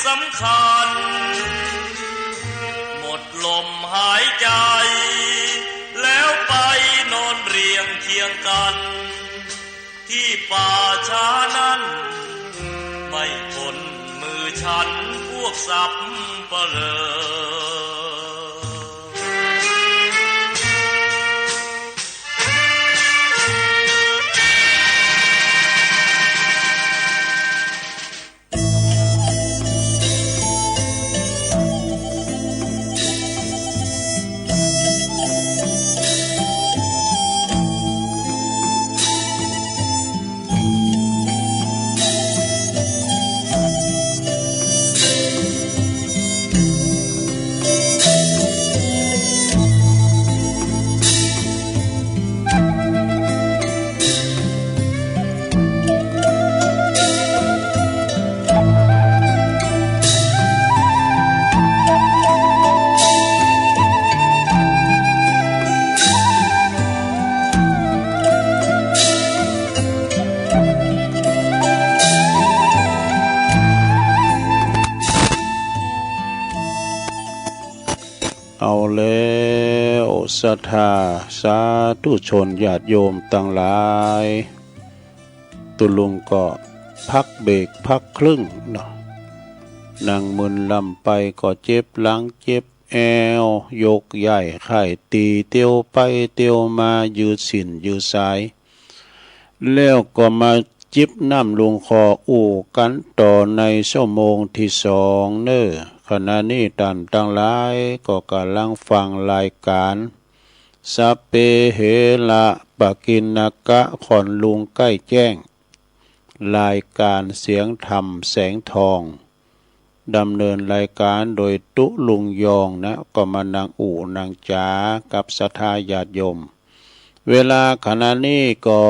สำคัญหมดลมหายใจแล้วไปนอนเรียงเคียงกันที่ป่าช้านั้นไม่พ้นมือฉันพวกสับเปลอเอาแล้วศรัทธาสาธุชนญาติโยมตั้งหลายตุลุงก็พักเบรกพักครึ่งเนาะนั่งมึนลำไปก็เจ็บหลังเจ็บแอวยกใหญ่ไข่ตีเตียวไปเตียวมายืดสินยืดสายแล้วก็มาจิบน้ำลงคออู่กันต่อในชั่วโมงที่สองเน้อขณะนี้ท่านทั้งหลายก็กำลังฟังรายการสัพเพเหระปกิณกะขอนลุงใกล้แจ้งรายการเสียงธรรมแสงทองดำเนินรายการโดยตุลุงยองนะก็มานางอู่นางจ๋ากับศรัทธาญาติโยมเวลาขณะนี้ก็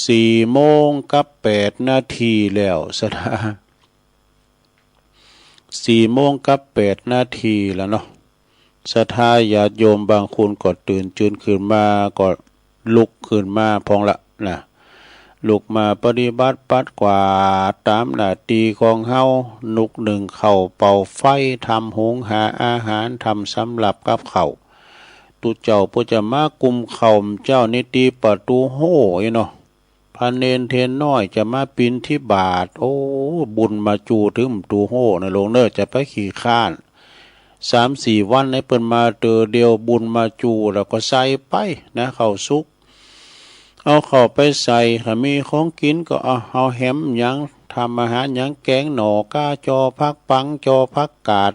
4:08 นาทีแล้วศรัทธา4:08 นาทีแล้วเนาะศรัทธาญาติโยมบางคนก็ตื่นจืนขึ้นมาก็ลุกขึ้นมาพองละนะลุกมาปฏิบัติปัดกวาดตามหน้าที่ของเฮานุกหนึ่งเข้าเป่าไฟทำหุงหาอาหารทำสำหรับกับเขาตุเจ้าผู้จะมากุมเข่าเจ้านิติประตูโห้เนาะพระเนนเทนน้อยจะมาปินที่บาทโอ้บุญมาจูถึงตูโห้นะลงเนอจะไปขี่ข้าน3-4 วันให้เปิ้นมาเตอเดียวบุญมาจูแล้วก็ใส่ไปนะข้าวสุกเอาเข้าไปใส่ถ้ามีของกินก็เอาแหมหยังทำอาหารหยังแกงหน่อก้าจอพักปังจอพักกาด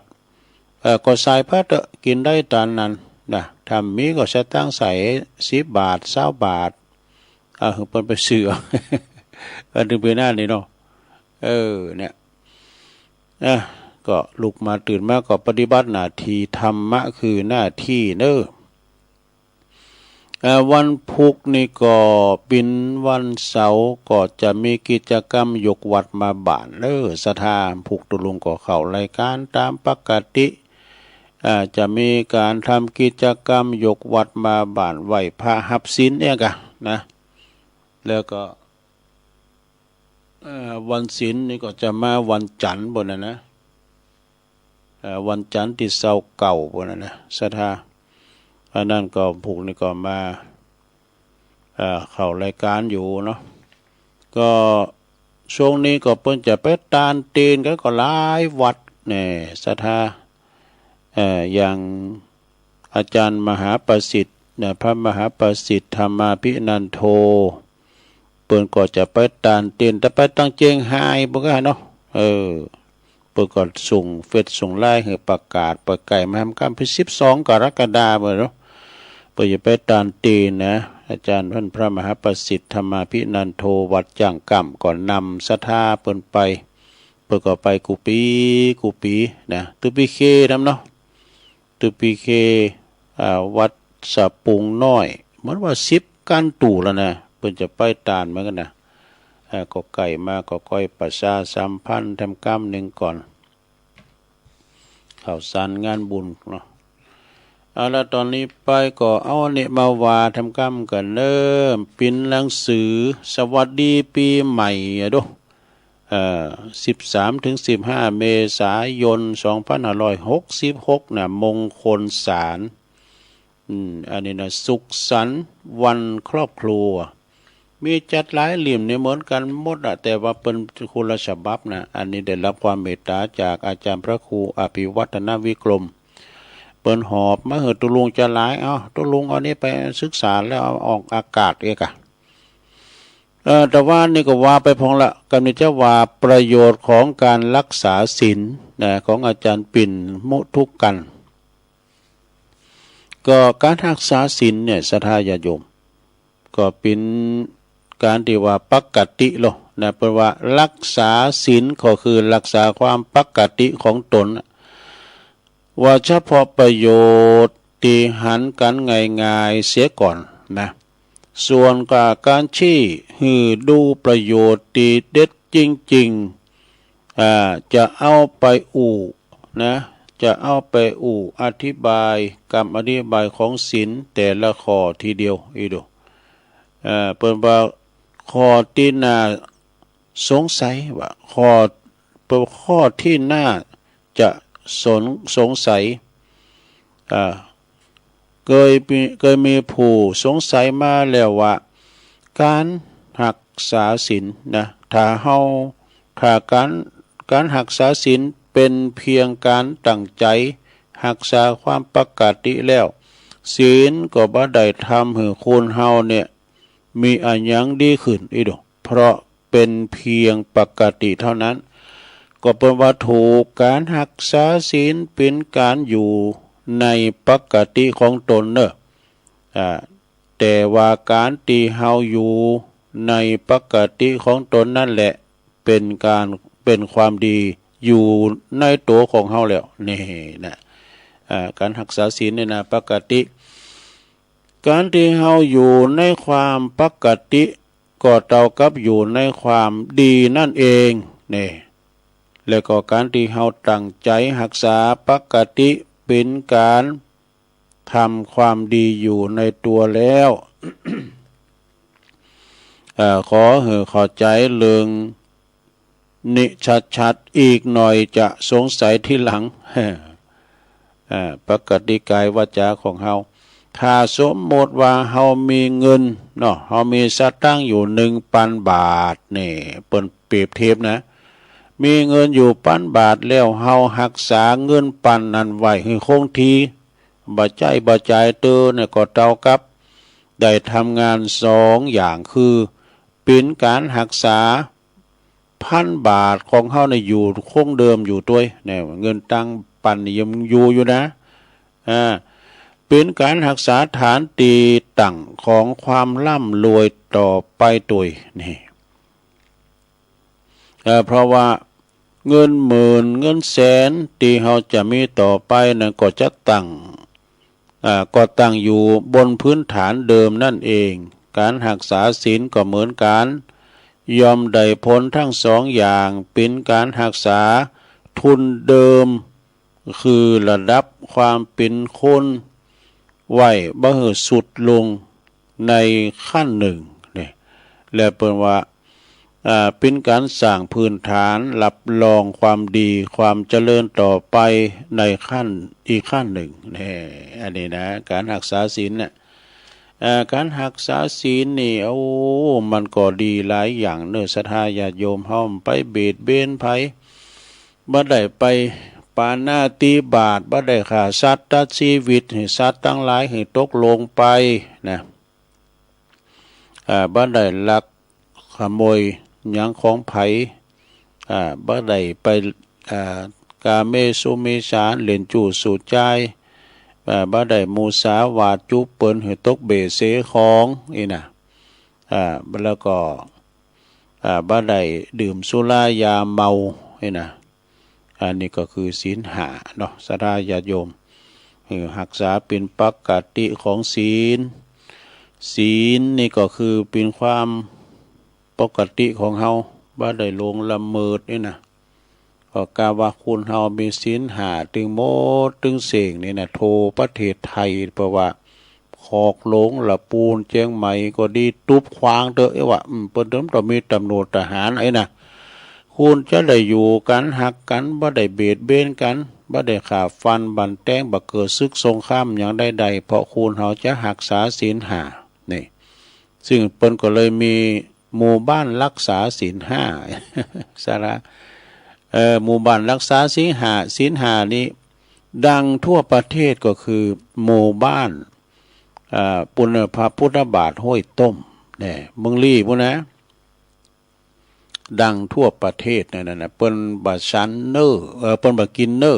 ก็ใส่พระเตอะกินได้ตอนนั้นนะถ้ามีก็จะตั้งใส่10 บาท20 บาทเปิ้นไปซื้ออันนึงเป็นหน้านี่เนาะเนี่ยก็ลุกมาตื่นมาก็ปฏิบัติหน้าที่ธรรมะคือหน้าที่เน้อวันพุธนี่ก็เป็นวันเสาร์ก็จะมีกิจกรรมยกวัดมาบ้านศรัทธาพุธตุลุงก็เข้ารายการตามปกติจะมีการทำกิจกรรมยกวัดมาบ้านไหว้พระหับศีลเนี่ยกะนะแล้วก็วันศีลนี่ก็จะมาวันจันทร์บนนะวันจันทร์ที่เสาเก่าบนนะศรัทธาอันนั้นก็ผูกนี่ก็มาเข้ารายการอยู่เนาะก็ช่วงนี้ก็เพิ่นจะไปตานเตีนกันก็หลายวัดเนี่ยศรัทธาอย่างอาจารย์มหาประสิทธิ์เนี่ยพระมหาประสิทธิ์ธรรมาภินันโทเปิ้นก็จะไปตานเตีนแต่ไปตั้งเจียงไฮ้บ่ก็เนาะเปิ้นก็ส่งเฟซส่งไลน์ให้ประกาศเปิดไก่มาทำการพิ12 กรกฎาคมเนาะเปิ้นจะไปตานเตีนนะอาจารย์พระมหาประสิทธิ์ธรรมาภินันโทวัดจังกำก่อนนำศรัทธาเปิ้นไปเปิ้นก็ไปกูปีนะตุปีเคนำเนาะตุปีเควัดสะปุงน้อยเหมือนว่า10 กันตู่แล้วนะเพิ่นจะไปตานเหมือนกันนะก็ไก่มาก็ก้อยประชาสัมพันธ์ทำกรรมหนึ่งก่อนข่าวสารงานบุญเนาะแล้วตอนนี้ไปก็เอาเนี่ยมาว่าทำกรรมกันเริ่มปิ้นหนังสือสวัสดีปีใหม่ดู 13 ถึง 15 เมษายน 2566นะมงคลสารอันนี้นะสุขสันต์วันครอบครัวมีจัดหลายเหลี่ยมในเหมือนกันหมดอะแต่ว่าเป็นคนละฉบับนะอันนี้ได้รับความเมตตาจากอาจารย์พระครูอภิวัฒนวิกรมเปิ้นหอบมาเหอะตุลุงจะหลายตุลุงเอานี้ไปศึกษาแล้วเอาออกอากาศเอกอะแต่ว่านี่ก็ว่าไปพองละกำลังจะว่าประโยชน์ของการรักษาศีลนะของอาจารย์ปิ่นมุทุกกันก็การรักษาศีลเนี่ยศรัทธาญาติโยมก็เป็นการที่ว่าปกติโลนะแปลว่ารักษาศีลก็คือรักษาความปกติของตนว่าเฉพาะประโยชน์ที่หันกันง่ายๆเสียก่อนนะส่วนการชี้หือดูประโยชน์ที่เด็ดจริงๆจะเอาไปนะจะเอาไปอธิบายคำอธิบายของศีลแต่ละข้อทีเดียวอีดูเปิ้นว่าข้อที่น่าสงสัยว่าข้อที่น่าจะสงสัยเคยมีผู้สงสัยมาแล้วว่าการรักษาศีลนะถ้าการรักษาศีลเป็นเพียงการตั้งใจรักษาความปกติแล้วศีลก็บ่ได้ทำให้คนเฮาเนี่ยมีอันยังดีขึ้นอีดอกเพราะเป็นเพียงปกติเท่านั้นก็เป็นว่าถูกการรักษาศีลเป็นการอยู่ในปกติของตนเนอะแต่ว่าการที่เฮาอยู่ในปกติของตนนั่นแหละเป็นความดีอยู่ในตัวของเฮาแล้วนี่นะการรักษาศีลเนี่ยนะปกติการที่เฮาอยู่ในความปกติก็เท่ากับอยู่ในความดีนั่นเองนี่แล้วก็การที่เฮาตั้งใจรักษาปกติเป็นการทำความดีอยู่ในตัวแล้ว ขอให้เข้าใจเรื่องนิชัดๆอีกหน่อยจะสงสัยที่หลัง ปกติกายวาจาของเฮาถ้าสมมติว่าเฮามีเงินเนาะเฮามีสตังค์อยู่ 1,000 บาทนี่เปิ้นเปรียบเทียบนะมีเงินอยู่1,000 บาทแล้วเฮารักษาเงิน1,000นั้นไว้ให้คงที่บ่จ่ายเตอเนี่ยก็เท่ากับได้ทำงาน2อย่างคือเป็นการรักษา1,000 บาทของเฮาเนี่ยอยู่คงเดิมอยู่ด้วยเนี่ยเงินตัง1,000นี่ยังอยู่นะเป็นการรักษาฐานตีตั้งของความร่ำรวยต่อไปตัวนี่เพราะว่าเงินหมื่นเงินแสนที่เราจะมีต่อไปนั้นก็จะตั้งอยู่บนพื้นฐานเดิมนั่นเองการรักษาศีลก็เหมือนกันยอมได้ผลทั้ง2อย่างเป็นการรักษาทุนเดิมคือระดับความเป็นคนไว้บ่ให้สุดลงในขั้นหนึ่งนี่และเป็นว่าเป็นการสร้างพื้นฐานรับรองความดีความเจริญต่อไปในขั้นอีกขั้นหนึ่งนี่อันนี้นะการรักษาศีลเนี่ยการรักษาศีลนี่มันก็ดีหลายอย่างเนื้อศรัทธาญาติโยมเฮาไปเบียดเบียนไผบ่ได้ไปปาณาติบาตบ่ได้ฆ่าสัตว์ตัดชีวิตให้สัตว์ทั้งหลายให้ตกลงไปนะบ่ได้ลักขโมยหยังของไผบ่ได้ไปกาเมสุเมสารเล่นจู้สู่ใจบ่ได้มุสาวาทจุเปิ้นให้ตกเบเสของอีน่ะแล้วก็บ่ได้ดื่มสุรายาเมาอีน่ะอันนี้ก็คือศีล5เนาะศรัทธาญาติโยมรักษาเป็นปกติของศีลนี่ก็คือเป็นความปกติของเฮาบ่ได้ลงละเมิดนี่นะก็กาว่าคุณเฮามีศีล5ถึงโมถึงเสงนี่นะโทประเทศไทยเพราะว่าคอกหลงละปูนเจียงใหม่ก็ดีตุบขวางเด้อว่าเปิ้นต้องมีตำรวจทหารไอ้นะ คุณจะได้อยู่กันหักกันบ่ได้เบียดเบียนกันบ่ได้ขาฟันบันแต้งบ่เกิดศึกสงครามอย่างใดๆเพราะคุณเฮาจะรักษาศีลห้านี่ซึ่งเปิ้นก็เลยมีหมู่บ้านรักษาศีลห้า สาระหมู่บ้านรักษาศีลห้านี้ดังทั่วประเทศก็คือหมู่บ้านปุณพระพุทธบาทห้วยต้มเนี่ยเมืองลี่พุ่นนะดังทั่วประเทศนั่นน่ะเปิ้นบ่ชันเนอเปิ้นบ่กินเนอ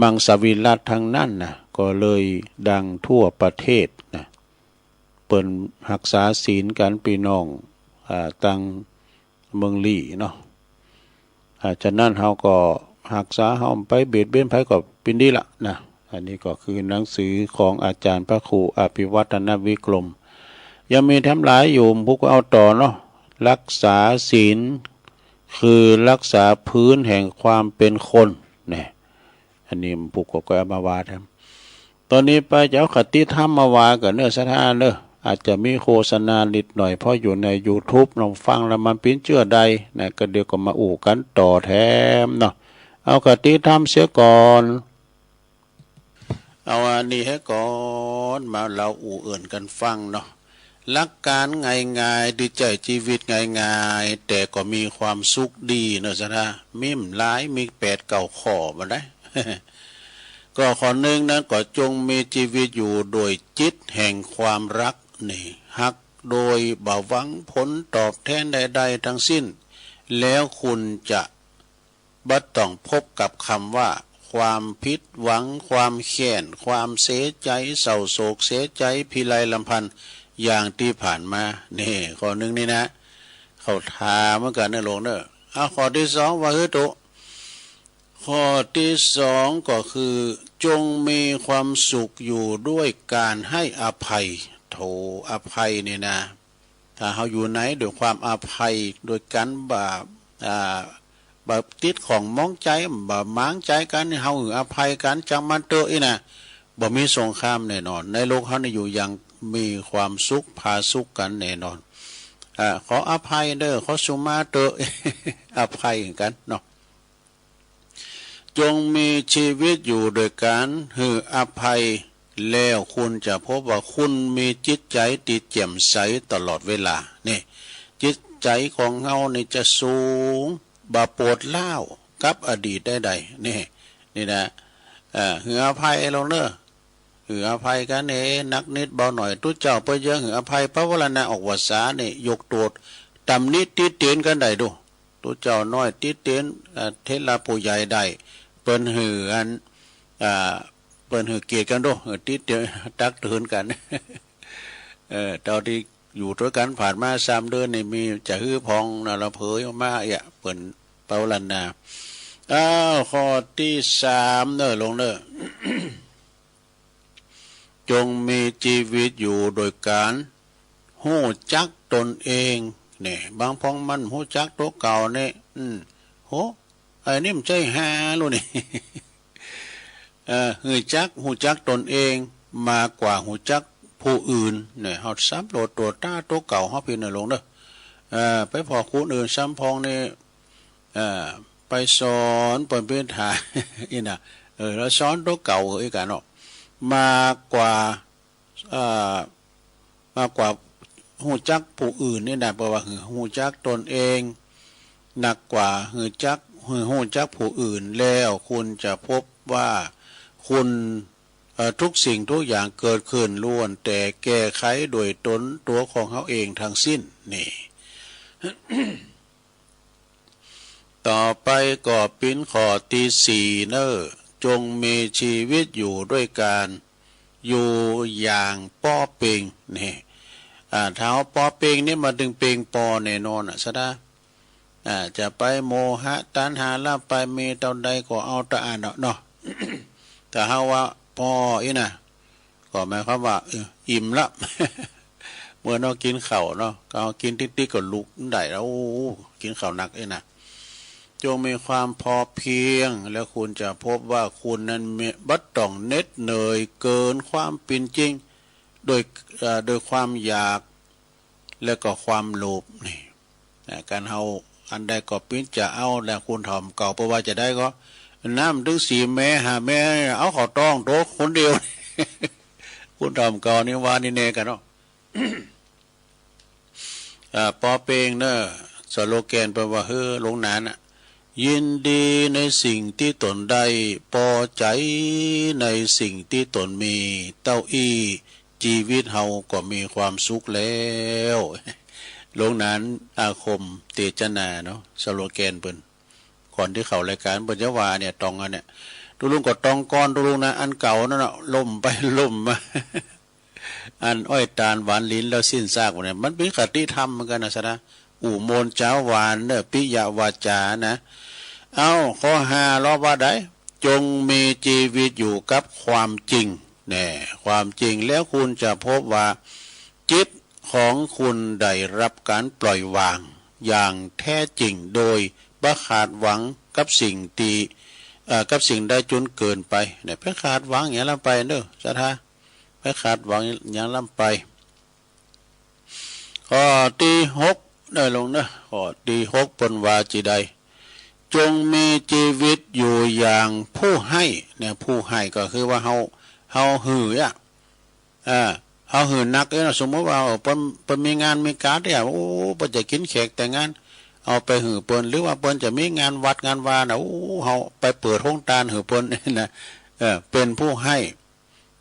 มังสวิรัติทางนั้นน่ะก็เลยดังทั่วประเทศนะเปิ้นรักษาศีลกันพี่น้องตังเมืองลี่เนาะฉะนั้นเฮาก็รักษาเฮาไปเบียดเบียนไผก็เป็นดีละนะอันนี้ก็คือหนังสือของอาจารย์พระครูอภิวัฒนวิกรมยังมีทำหลายอยู่พวกเอาต่อเนาะรักษาศีลคือรักษาพื้นแห่งความเป็นคนเนี่ยอันนี้พวกก็เอามาวาดครับตอนนี้ไปจะเอาคติธรรมมาวากับเนื้อสถานเนอะอาจจะมีโฆษณานิดหน่อยเพราะอยู่ใน YouTube ลองฟังแล้วมันเป็นเชื่อใดนะก็เดี๋ยวก็มาอู่กันต่อแถมเนาะเอาคติธรรมเสียก่อนเอาอันนี้ให้ก่อนมาเราอู่เอื่นกันฟังเนาะหลักการง่ายๆดีใจชีวิตง่ายๆแต่ก็มีความสุขดีเนอะสนะมิมหลายมี8-9ข้อมาได้ ก็ข้อหนึ่งนั้นก็จงมีชีวิตอยู่โดยจิตแห่งความรักนี่ฮักโดยบ่หวังผลตอบแทนใดๆทั้งสิ้นแล้วคุณจะบ่ต้องพบกับคำว่าความผิดหวังความแค้นความเสียใจเศร้าโศกเสียใจพิไรลำพันธ์อย่างที่ผ่านมานี่ข้อหนึ่งนี่นะเขาถามเหมือนกันนะหลวงเนอะข้อที่สองว่าตุข้อที่สองก็คือจงมีความสุขอยู่ด้วยการให้อภัยโถอภัยนี่นะถ้าเขาอยู่ไหนด้วยความอภัยโดยการแบบติดของมองใจแบบมางใจกันเฮาอภัยกันจังมันเตอนะบ่มีสงครามแน่นอนในโลกเขานี่อยู่อย่างมีความสุขพาสุขกันแน่นอนขออภัยเด้อขอสุมาเตอ อภัยกันเนาะจงมีชีวิตอยู่โดยการให้อภัยแล้วคุณจะพบว่าคุณมีจิตใจติดแจ่มใสตลอดเวลานี่จิตใจของเฮานี่จะสูงบ่ปวดเล่ากับอดีตใดๆนี่นะให้อภัยเราเนอะให้อภัยกันนักนิดเบาหน่อยทุกเจ้าไปเยอะให้อภัยพระวรณะออกวาสานี่ยกตัวตำนิดติเตียนกันได้ดูทุกเจ้าน้อยติเตียนเทศผู้ใหญ่ได้เปิ้นหืออันเปิ้นหือเกียรติกันดูติเตียนตักเตือนกันตอนที่อยู่ด้วยกันผ่านมา3 เดือนนี่มีจะฮื้อพองนะเราเผยมาเปิ้นเปาลันนาข้อที่3เนอะลงเนอะ จงมีชีวิตอยู่โดยการหู้จักตนเองเนี่ยบางพองมันหู้จักตัวเก่าเนี่ยโหไอ้นี่มันใจหาลูกนี่ หู้จักตนเองมากกว่าหู้จักผู้อื่นเนี่ยเฮาซ้ำโหลดตัวต้าตัวเก่าเฮาพี่น่ะลงเด้อไปพอคนอื่นซ้ำพองนี่ไปสอนเปิ้นเป็นทา อีน่ะแล้วสอนตัวเก่าอีกกันเนาะมากกว่าหู้จักผู้อื่นนี่นะเพราะว่าหู้จักตนเองหนักกว่าหู้จักผู้อื่นแล้วคุณจะพบว่าคุณทุกสิ่งทุกอย่างเกิดขึ้นล้วนแต่แก้ไขโดยตนตัวของเขาเองทั้งสิ้นนี่ ต่อไปก็เป็นข้อที่4เนอะจงมีชีวิตอยู่ด้วยการอยู่อย่างป้อเป่งนี่ถ้าเอาป้อเป่งนี่มาดึงเป่งปอแน่นอนซะนะจะไปโมหะตัณหาละไปมีเท่าใดก็เอาตะอ่านเนาะ แต่เฮาว่าพออีน่ะก็หมายความว่าอิ่มละ เมื่อเรากินข้าวเนาะก็กินติ๊กๆก็ลุกได้แล้วกินข้าวหนักน่ะจงมีความพอเพียงแล้วคุณจะพบว่าคุณนั้นบ่ต้องเหน็ดเหนื่อยเกินความเป็นจริงโดยความอยากและก็ความโลภนี่การเฮา อันใดก็ปิ้นจะเอาแต่คุณทำเก่าเพราะว่าจะได้ก็น้ำถึงสี่แม่หาแม่เอาขอต้องโตคนเดียว คุณทำเก่านี่ว่านี่เนกันเนาะ ปอเปงเนอะสโลแกนแปลว่าลงนานอะยินดีในสิ่งที่ตนได้พอใจในสิ่งที่ตนมีเต้าอี้ชีวิตเฮาก็มีความสุขแล้วลงนั้นอาคมเตจนาเนาะสโลแกนเปิ้นก่อนที่เข้ารายการเปิ้นจะว่าเนี่ยตองอันเนี่ยทุลุงก็ตองก้อนทุลุงนะอันเก่านั่นน่ะล่มไปล่มมา อันอ้อยตาลหวานลิ้นแล้วสิ้นซากเนี่ยมันเป็นคติธรรมเหมือนกันนะสนะอู่โมนเจ้าหวานเนอะปิยวาจานะเอาข้อ5ล้อว่าได้จงมีชีวิตอยู่กับความจริงแน่ความจริงแล้วคุณจะพบว่าจิตของคุณได้รับการปล่อยวางอย่างแท้จริงโดยบ่ขาดหวังกับสิ่งที่กับสิ่งใดจนเกินไปเนี่ยไปขาดหวังอย่างนั้นไปเนอะสะทาไปขาดหวังอย่างนั้นไปข้อที่6ได้ลงนะข้อที่6ปนว่าจีใดจงมีชีวิตอยู่อย่างผู้ให้เนี่ยผู้ให้ก็คือว่าเฮาหืออ่ะเฮาหือนักนะสมมติว่าเปิ้นมีงานมีการเนี่ยโอ้เปิ้นจะกินแขกแต่งงานเอาไปหือเปิ้นหรือว่าเปิ้นจะมีงานวัดงานวาน่ะโอ้เฮาไปเปิดห้องตาลหือเปิ้นนะเป็นผู้ให้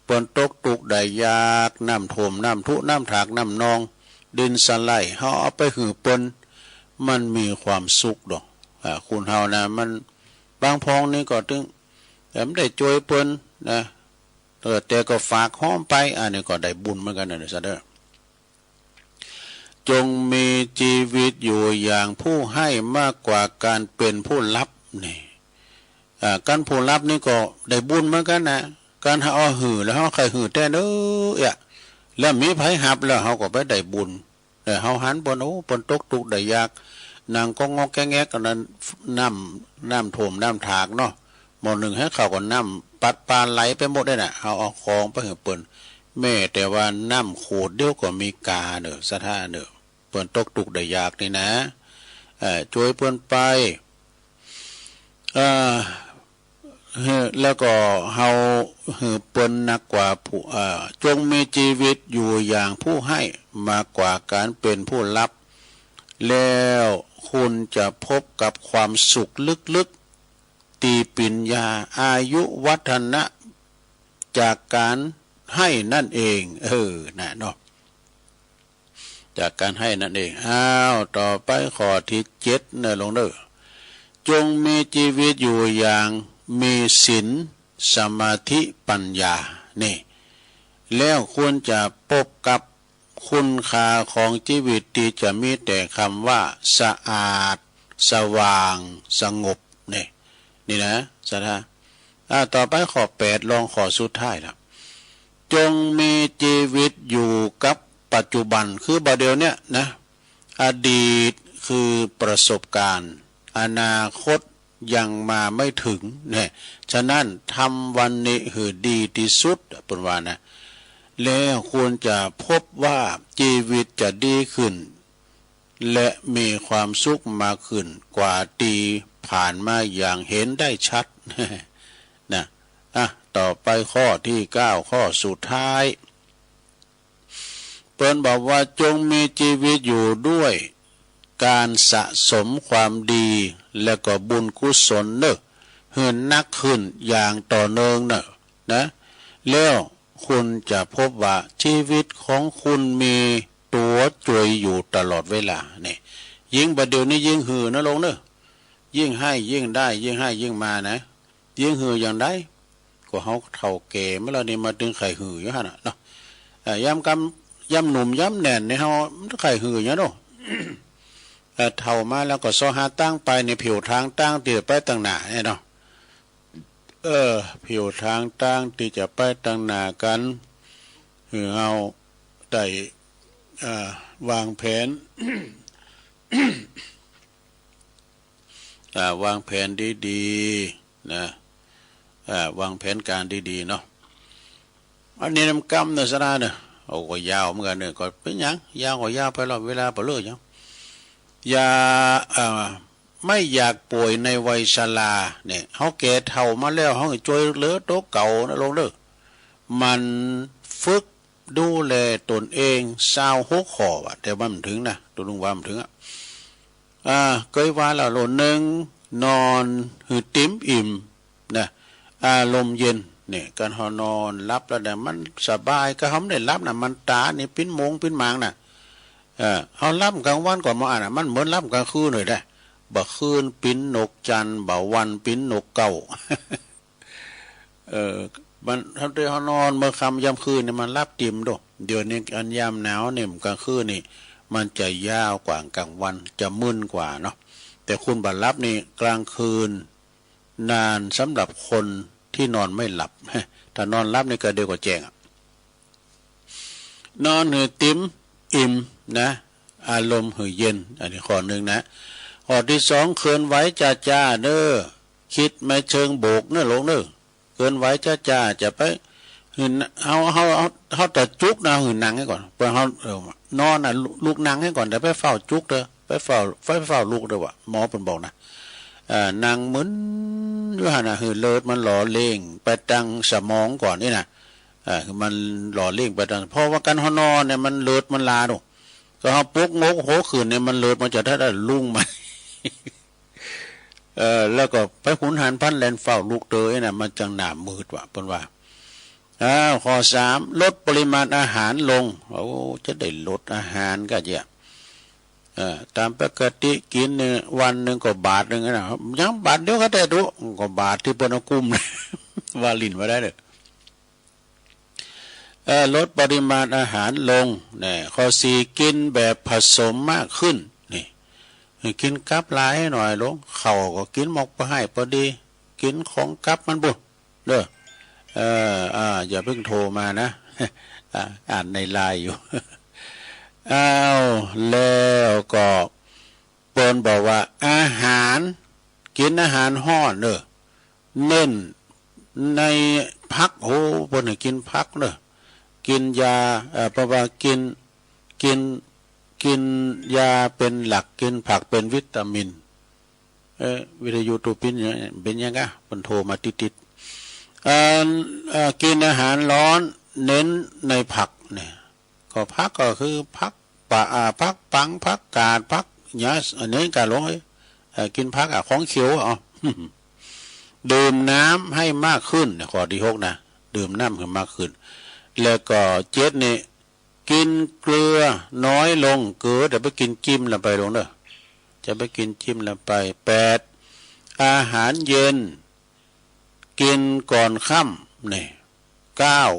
เปิ้นตกตุกได้ยากน้ำท่วมน้ำทุน้ำถากน้ำนองดินสไลด์เฮาเอาไปหือเปิ้นมันมีความสุขดอกคุณเฮานะมันบางพองนี่ก็ถึงแต่ไม่ได้ช่วยเปิ้นนะแต่ก็ฝากห้อมไปอันนี้ก็ได้บุญเหมือนกันนะซะเด้อจงมีชีวิตอยู่อย่างผู้ให้มากกว่าการเป็นผู้รับนี่การผู้รับนี่ก็ได้บุญเหมือนกันนะการเอาหือแล้วเฮาใครหือแต่เด้อแล้วมีไผหับแล้วเฮาก็ไปได้บุญแต่เฮาหันบ่โอ้เปิ้นตกทุกข์ได้ยากนางก็งอกแงกกันนั้นน้ำท่วมน้ำถากเนาะหมอหนึ่งให้เขาก็น้ำปัดปานไหลไปหมดได้น่ะเอาของไปให้เปิ้นแม่แต่ว่าน้ำโขดเดียวก็มีกาเด้อสะท่าเด้อเปิ้นตกทุกข์ได้ยากนี่นะช่วยเปิ้นไปแล้วก็เฮาเปิ้นนักกว่าผู้จงมีชีวิตอยู่อย่างผู้ให้มากกว่าการเป็นผู้รับแล้วคุณจะพบกับความสุขลึกๆตีปิญญาอายุวัฒนะจากการให้นั่นเองนะเนาะจากการให้นั่นเองต่อไปข้อที่7เนี่ยลงเด้อจงมีชีวิตอยู่อย่างมีศีลสมาธิปัญญานี่แล้วควรจะพบกับคุณค่าของชีวิตที่จะมีแต่คำว่าสะอาดสว่างสงบนี่นะสัทธาต่อไปข้อ8ลองข้อสุดท้ายแล้วจงมีชีวิตอยู่กับปัจจุบันคือบัดเดี๋ยวเนี้ยนะอดีตคือประสบการณ์อนาคตยังมาไม่ถึงเนี่ยฉะนั้นทำวันนี้คือดีที่สุดเป็นว่านะแล้วควรจะพบว่าชีวิตจะดีขึ้นและมีความสุขมากขึ้นกว่าตีผ่านมาอย่างเห็นได้ชัด นะต่อไปข้อที่9ข้อสุดท้ายเปิ้นบอกว่าจงมีชีวิตอยู่ด้วยการสะสมความดีและก็บุญกุศลเนอะเหินนักขึ้นอย่างต่อเนื่องเนอะนะแล้วคุณจะพบว่าชีวิตของคุณมีตัวจ่วยอยู่ตลอดเวลาเนี่ยยิ่งบัดเดี๋ยวนี้ยิ่งหือนะลงเนอะยิ่งให้ยิ่งได้ยิ่งให้ยิ่งมานะยิ่งหืออย่างใดก็เฮาเฒ่าแก่เมื่อนี่มาดึงไข่หืออยู่หั่นน่ะเนาะยามหนุ่มยามแน่นนี่เฮาไข่หืออยู่เนาะ เฒ่ามาแล้วก็ซอหาตั้งไปในผิวทางตั้งที่ไปต่างหน้าเนี่ยเนาะผิวทางตั้งที่จะไปต่างหน้ากันเฮาได้วางแผน วางแผนดีๆนะวางแผนการดีๆเนาะอันนี้นำกรรมเนอะสนะเนี่ยโอ้ก็ยาวเหมือนกันเนี่ยก็เป็นหยังยาวก็ยาวไปแล้วเวลาไปเลยยัง อย่าไม่อยากป่วยในวัยชราเนี่ยเขาแก่เฒ่ามาแล้วเขาช่วยเหลือโต๊ะเก่านะลงเด้อมันฝึกดูแลตนเอง26ข้อว่ะแต่ว่ามันถึงนะตัวลุงว่ามันถึงเคยว่าแล้วโลนึงนอนหือติ้มอิ่มนะอารมณ์เย็นเนี่ยการหอนอนรับแล้วเนี่ยมันสบายก็เขาไม่ได้รับนะมันตานี่ปิ้นมงปิ้นหมางนะเขารับกลางวันก่อนมาอ่านมันเหมือนรับกลางคืนเลยได้บ่คืนปิ้นนกจันบ่วันปิ้นนกเก่า มันทำให้เขานอนเมื่อค่ำยามคืนเนี่ยมันรับติ่มด้วยเดี๋ยวนี้อันยามหนาวเนี่ยกลางคืนนี่มันจะยาวกว่ากลางวันจะมึนกว่าเนาะแต่คุณบัดรับนี่กลางคืนนานสำหรับคนที่นอนไม่หลับถ้านอนหลับนี่ก็เดียวกว่าแจ้งนอนหือติ้มอิ่มนะอารมณ์หือเย็นอันนี้ข้อหนึ่งนะข้อที่สองเคลื่อนไหวจ้าเด้อคิดไม่เชิงโบกเน้อลงเด้อเคลื่อนไหวจ้าจะไปหืนเขาแต่จุกนะหืนนั่งให้ก่อนเพื่อเขานอนน่ะลูกนั่งให้ก่อนแต่ไปเฝ้าจุกเด้อไปเฝ้าลูกเด้อวะหมอเป็นบอกนะนางเหมือนอยู่หั่นน่ะหือเลิศมันหล่อเล่งไปตั้งสมองก่อนนี่นะมันหล่อเล่งไปตั้งเพราะว่าการนอนเนี่ยมันเลิศมันลาดูก็เขาปุ๊กงกโหขืนเนี่ยมันเลิศมันจะได้ลุ่งมา แล้วก็ไปหุนหันพันแลนเฝ้าลูกเตยน่ะมันจังหนามืดว่ะเพิ่นว่าข้อ3ลดปริมาณอาหารลงโอ้จะได้ลดอาหารก็เยอะตามปกติกินวันหนึ่งก็บาทหนึ่งนะยังบาทเดียวก็ได้ดูก็บาทที่ปนกุม ว่าลิ้นมาได้เลยลดปริมาณอาหารลงเนี่ยข้อ4กินแบบผสมมากขึ้นนี่กินกับหลายหน่อยลงข้าวก็กินหมกไปให้พอดีกินของกับมันบุเด้ออย่าเพิ่งโทรมานะ อ่านในไลน์อยู่ แล้วก็เปิ้นบอกว่าอาหารกินอาหารห่อเนอะเน้นในพักโอ้เปิ้นให้กินพักเนอะกินยาเพราะว่ากินยาเป็นหลักกินผักเป็นวิตามินวิทยุตูปินเป็นยังไงเปิ้นโทรมาติดกินอาหารร้อนเน้นในผักเนี่ยก็ผักก็คือผักผักปังผักกาดผักหญ้าอันนี้การลงกินผักของเขียวดื่มน้ำให้มากขึ้นข้อที่6นะดื่มน้ำให้มากขึ้นแล้วก็7นี่กินเกลือน้อยลงเกลือแต่ไปกินจิ้มละไปลงเด้อจะไปกินจิ้มละไป8อาหารเย็นกินก่อนค่ำนี่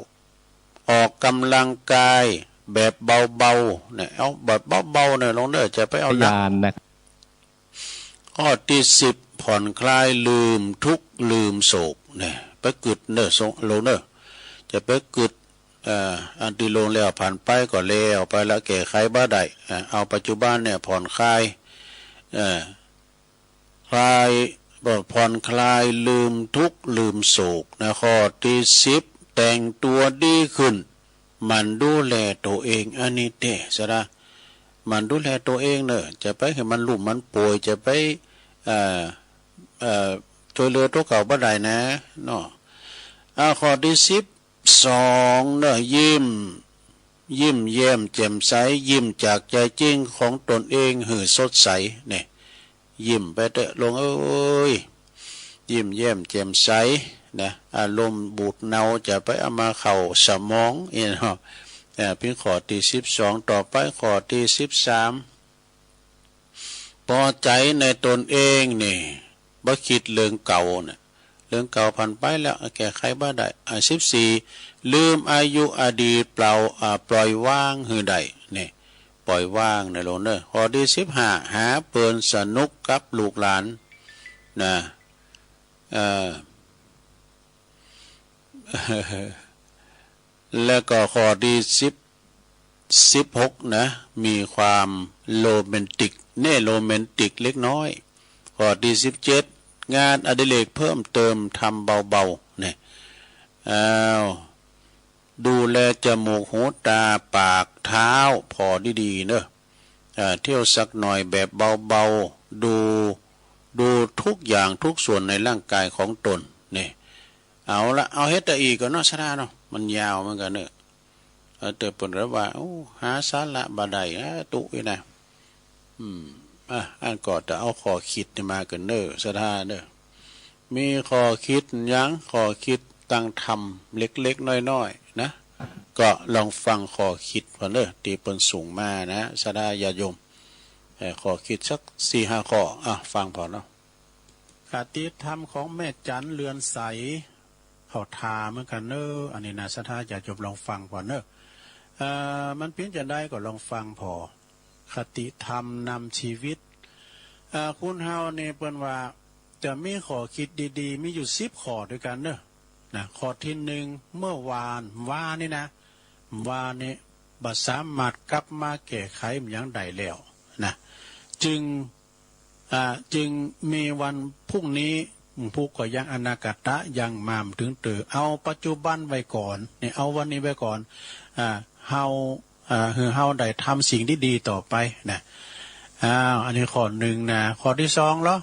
9ออกกำลังกายแบบเบาๆเนี่ยเอาแบบเบาๆเนี่ยลงเด้อจะไปเอาหนักข้อที่10ผ่อนคลายลืมทุกข์ลืมโศกเนี่ยไปกึดเด้อลงเด้อจะไปกึดอันที่ลงแล้วผ่านไปก็แล้วไปแล้วแก้ไขบ่ได้เอาปัจจุบันเนี่ยผ่อนคลายผ่อนคลายลืมทุกข์ลืมโศกนะข้อที่10แต่งตัวดีขึ้นมันดูแลตัวเองอันนี้เด้ซะนะมันดูแลตัวเองเนอะจะไปให้มันลุ่มมันป่วยจะไปช่วยเหลือตัวเก่าบ่ได้นะเนาะข้อที่12เนอะยิ้มแย้มแจ่มใสยิ้มจากใจจริงของตนเองหือสดใสเนี่ยยิ้มไปเถอะลงเอ้ยยิ้มแย้มแจ่มใสนะอารมณ์บูดเนาจะไปเอามาเข้าสมองเนาะเป็นข้อที่12ต่อไปข้อที่13พอใจในตนเองนี่บ่คิดเรื่องเก่าเนี่ยเรื่องเก่าผ่านไปแล้วแก้ไขบ่ได้14ลืมอายุอดีตปล่อยว่างหือใดนี่ปล่อยว่างในโลนเนอร์ข้อที่15หาเปินสนุกกับลูกหลานนะแล้วก็ข้อที่16นะมีความโรแมนติกโรแมนติกเล็กน้อยข้อที่17งานอดิเรกเพิ่มเติมทำเบาๆเนี่ยดูแลจมูกหูตาปากเท้าพอดีๆเนอะ เที่ยวสักหน่อยแบบเบาๆดูทุกอย่างทุกส่วนในร่างกายของตนนี่เอาเฮ็ดแต่อีกก็เนาะชนะเนาะมันยาวเหมือนกันเนอะเติบเป็นระว่าหาสาระบาได้ตุอีนะอันก่อนจะเอาข้อคิดมากันเนอะสถาเนอะมีข้อคิดยังข้อคิดตั้งทำเล็กๆน้อยๆนะก็ลองฟังข้อคิดพอเนอะตีเปิ้นสูงมานะสถาญาโยมข้อคิดสัก4-5 ข้อฟังพอเนาะคติธรรมของแม่จันเรือนใสเขาทาเหมือนกันเนอะอันนี้นะสถาญาโยมลองฟังพอเนอะมันเพียงจะได้ก็ลองฟังพอคติธรรมนำชีวิตคุณเฮาเนี่ยเปิ้นว่าจะมีข้อคิดดีๆมีอยู่10 ข้อด้วยกันเนอะนะข้อที่1เมื่อวานนี่นะวานนี่บ่สามารถกลับมาแก้ไขมันอย่างใดแล้วนะจึงมีวันพรุ่งนี้ผู้ก็ยังอนาคตะยังมามถึงเอาปัจจุบันไว้ก่อนเนี่ยเอาวันนี้ไว้ก่อนเฮาได้ทำสิ่งที่ดีต่อไปนะอันนี้ข้อ1นะข้อที่2แล้ว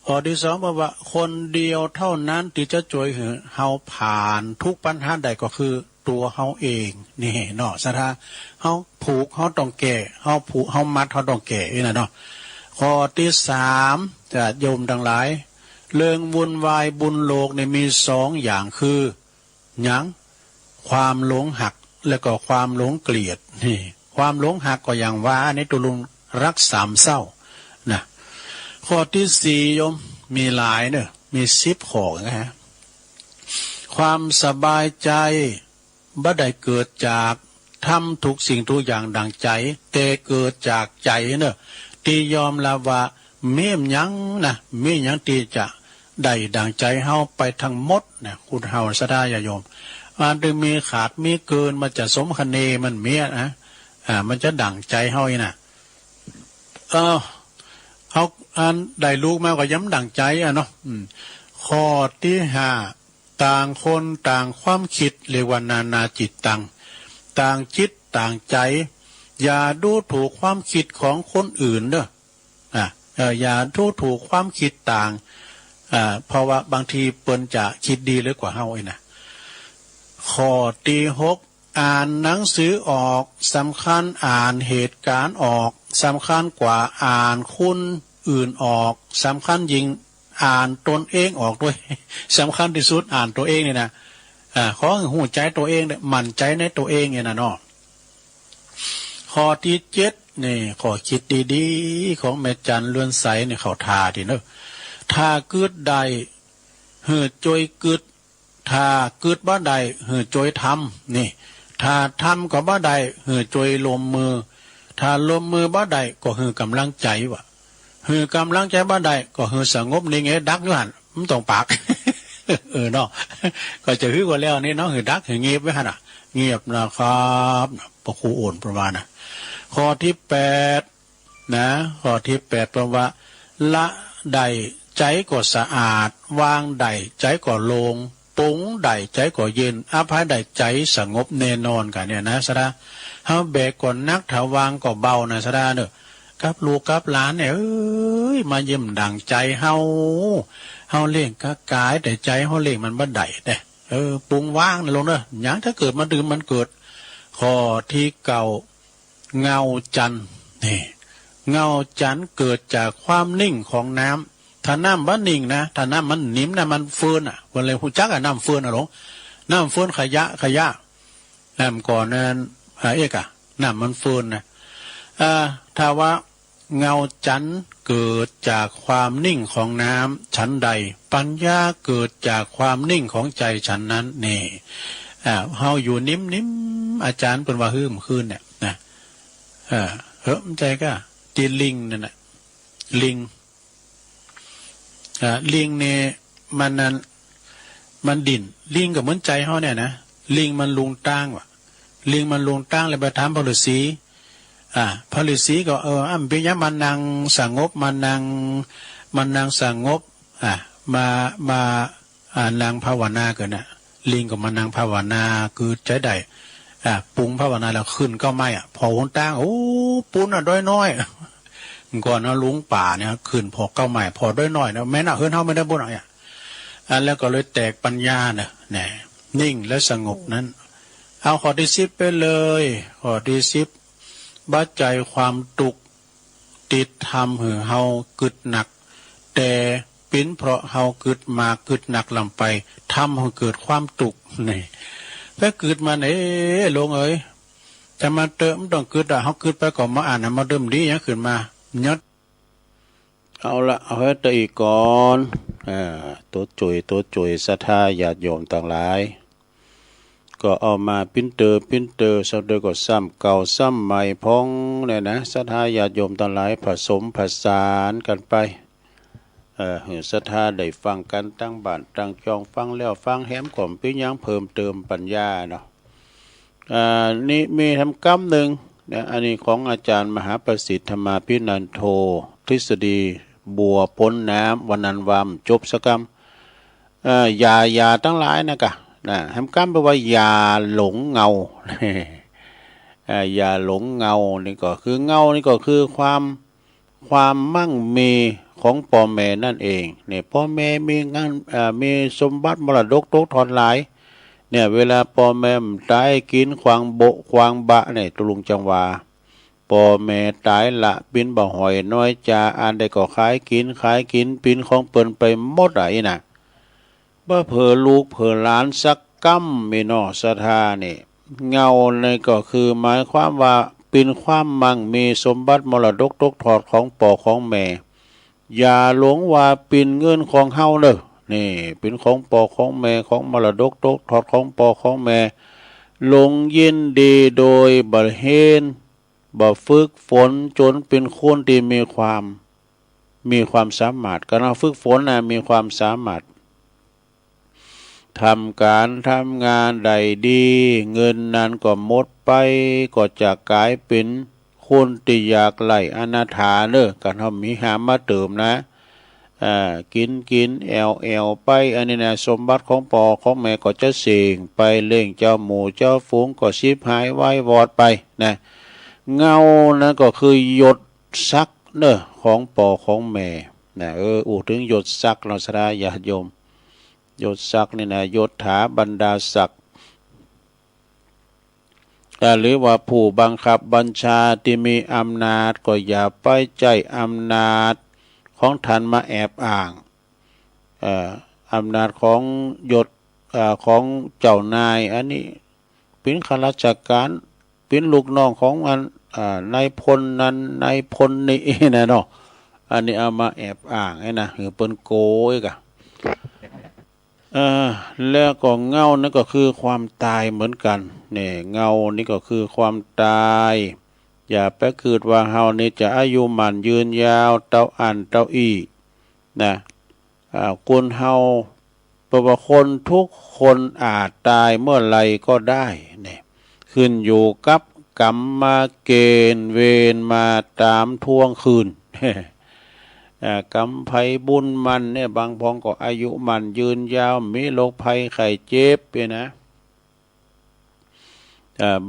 ข้อที่2บอกว่าคนเดียวเท่านั้นที่จะช่วยเฮาผ่านทุกปัญหาใดก็คือตัวเฮาเองนี่เนาะสถาเฮาผูกเฮาต้องแก่เฮาผูกเฮามัดเฮาต้องแก่นี่นะเนาะข้อที่3จะโยมทั้งหลายเรื่องวุ่นวายบุญโลกเนี่ยมี2อย่างคือหยังความหลงหักแล้วก็ความหลงเกลียดนี่ความหลงหักก็อย่างว่าในตุลุงรัก3เศร้านะข้อที่4โยมมีหลายเนอะมี10 ข้อนะฮะความสบายใจบ่ได้เกิดจากทำทุกสิ่งทุกอย่างดังใจแต่เกิดจากใจเนอะที่ยอมรับว่าเมื่อยังนะมีหยังที่จะได้ดังใจเฮาไปทั้งหมดนะคุณเฮาสดาญาโยมมันถึงมีขาดมีเกินมันจะสมคะเนมันเมียนะมันจะดังใจเฮาอีน่ะเขาอันได้ลูกมากกว่าย้ำดังใจเนาะข้อที่5ต่างคนต่างความคิดเรียกว่านาจิตต่างจิตต่างใจอย่าดูถูกความคิดของคนอื่นเด้ออย่าดูถูกความคิดต่างเพราะว่าบางทีเปิ้นจะคิดดีเลยกว่าเฮาไอ้นะข้อที่6อ่านหนังสือออกสำคัญอ่านเหตุการณ์ออกสำคัญกว่าอ่านคุณอื่นออกสำคัญยิ่งอ่านตนเองออกด้วยสำคัญที่สุดอ่านตัวเองเนี่ยนะขอหูใจตัวเองมั่นใจในตัวเองเนี่ยนะเนาะข้อที่7นี่ข้อคิดดีๆของแม่จันเรือนใสเนี่ยเขาทาทีเนอะถ้าเกิดใดเหือจอยเกิดถ้าเกิดบ่ใดเหือจอยทำนี่ถ้าทำก็บ่ใดเหือจอยลมมือถ้าลมมือบ่ใดก็เหือกำลังใจวะเหือกำลังใจบ่ใดก็เหือสงบนี่ไงดักอยู่หั่นมันต้องปาก เนาะก็จะฮือว่าแล้วนี่เนาะหือดักหือเงียบไว้หั่นน่ะเงียบนะครับพระครูโอนประมาณน่ะข้อที่8นะข้อที่8แปลว่าละใดใจก็สะอาดวางใดใจก็โล่งปุ้งใดใจก็เย็นอภัยใดใจสงบแน่นอนกันเนี่ยนะสระเฮาแบกก่อนนักถ้าวางก็เบานะสระเนอะกับลูกกับหลานเนี่ยมาเยี่ยมดังใจเฮาเล่งกะกายแต่ใจเฮาเล่งมันบ่ได้เด้ปุ้งว่างนะลงเนอะหยังถ้าเกิดมาดื่มมันเกิดข้อที่9เงาจันทร์นี่เงาจันทร์เกิดจากความนิ่งของน้ำถ้าน้ำมันนิ่งนะถ้าน้ำมันนิ่มนะมันเฟื่อนวันเลยหูจักน้ำเฟื่อนหรอน้ำเฟื่อนขยะน้ำก่อนนั้นน้ำมันเฟื่อนนะถ้าว่าเงาจันทร์เกิดจากความนิ่งของน้ำชั้นใดปัญญาเกิดจากความนิ่งของใจฉันนั้นนี่เฮาอยู่นิ่มอาจารย์เป็นว่าฮื้มคืนเนี่ยนะใจก็ตีลิงนั่นแหละลิงเนี่ยมันดิ่นลิงกับเหมือนใจเฮาเนี่ยนะลิงมันลุงตั้งว่ะลิงมันลุงตั้งเลยไปถามพระฤาษีพระฤาษีก็เปียมันนั่งสงบมันนั่งสงบมานั่งภาวนากันนะลิงก็มานั่งภาวนาคือใจใด ปรุงภาวนาแล้วขึ้นก็ไม่พอหนตั้งโอ้ปุ้นด้อยน้อยก่อนนะลุงป่าเนี่ยขึ้นพอเก้าใหม่พอด้อยน้อยนะแม้น่ะเฮือนเฮาไม่ได้บุญอะไรแล้วก็เลยแตกปัญญาเนี่ยนิ่งและสงบนั้นเอาข้อที่10ไปเลยข้อที่10บัดใจความตุกติดทำหือเฮากึดหนักแต่ปิ้นเพราะเฮากึดมากึดหนักลำไปทำให้เกิดความตุกนี่แพ้กึดมาลงจะมาเติมต้องกึดเฮากึดไปก่อนมาอ่านมาเดิมดีอย่างขึ้นมายัดเอาละเอาให้ตัวอีกก่อนตัวจุยศรัทธาญาติโยมต่างหลายก็เอามาปิ้นเตอสักเดือก็ซ้ำเก่าซ้ำใหม่พ้องเนี่ยนะศรัทธาญาติโยมต่างหลายผสมผสานกันไปศรัทธาได้ฟังกันตั้งบ้านตั้งจองฟังแล้วฟังแหมก่อมปิ้งยังเพิ่มเติมปัญญาเนาะนี่มีทำกรรมหนึ่งนะอันนี้ของอาจารย์มหาประสิทธิ์ธรรมาภินันโททฤษฎีบัวพ้นน้ำวันนันวามจบสกรรมยาทั้งหลายนะกะนะทำกรรมแปลว่ายาหลงเงายาหลงเงานี่ก็คือเงานี่ก็คือความมั่งมีของพ่อแม่นั่นเองเนี่ยพ่อแม่มีงานมีสมบัติมรดกตกทอดหลายเนี่ยเวลาพ่อแม่ตายกินควางโบควางบะเนี่ยตุลุงจังหวาพ่อแม่ตายละปินบ่หอยน้อยจาอันใดก็ขายกินปินของเปิ้นไปหมดน่ะบ่เผอลูกเผอหลานสักกำมีนอศรัทธานี่เงาในก็คือหมายความว่าเป็นความมั่งมีสมบัติมรดกตกทอดของพ่อของแม่อย่าหลงว่าเป็นเงินของเฮาเด้อนี่เป็นของพ่อของแม่ของมรดกตกทอดของพ่อของแม่ลงยินดีโดยบ่เห็นบ่ฝึกฝนจนเป็นคนที่มีความสามารถการฝึกฝนมีความสามารถทำงานใดดีเงินนั้นก็หมดไปก็จะกลายเป็นคนที่อยากไล่อนาถาเนอะการทำมีหามาเติมนะกินแอลไปอันนี้นะสมบัติของพ่อของแม่ก็จะเสี่งไปเล่งเจ้าหมูเจ้าฝูงก็ชิบหายไว้วอดไปนะเงานั้นก็คือหยดซักเนอะของพ่อของแม่นะถึงหยดซักเราสระญาติโยมยศศักดิ์นี่นะยศถาบรรดาศักดิ์หรือว่าผู้บังคับบัญชาที่มีอำนาจก็อย่าไปใจอำนาจของท่านมาแอบอ้างอำนาจของยศของเจ้านายอันนี้เป็นข้าราชการเป็นลูกน้องของมันนายพลนั้นนายพลนี่นะเนาะอันนี้เอามาแอบอ้างนะหรือเป็นโกยกะแล้วก็เงานั่นก็คือความตายเหมือนกันเนี่ยเงานี่ก็คือความตายอย่าไปคิดว่าเฮานี่จะอายุมันยืนยาวเต้าอันเต้าอีนะคนเฮาเพราะว่าคนทุกคนอาจตายเมื่อไรก็ได้เนี่ยขึ้นอยู่กับกรรมมาเกณฑ์เวรมาตามทวงคืนกำไพบุญมันเนี่ยบางพองก็อายุมันยืนยาวมีโรคภัยไข้เจ็บเนี่ยนะ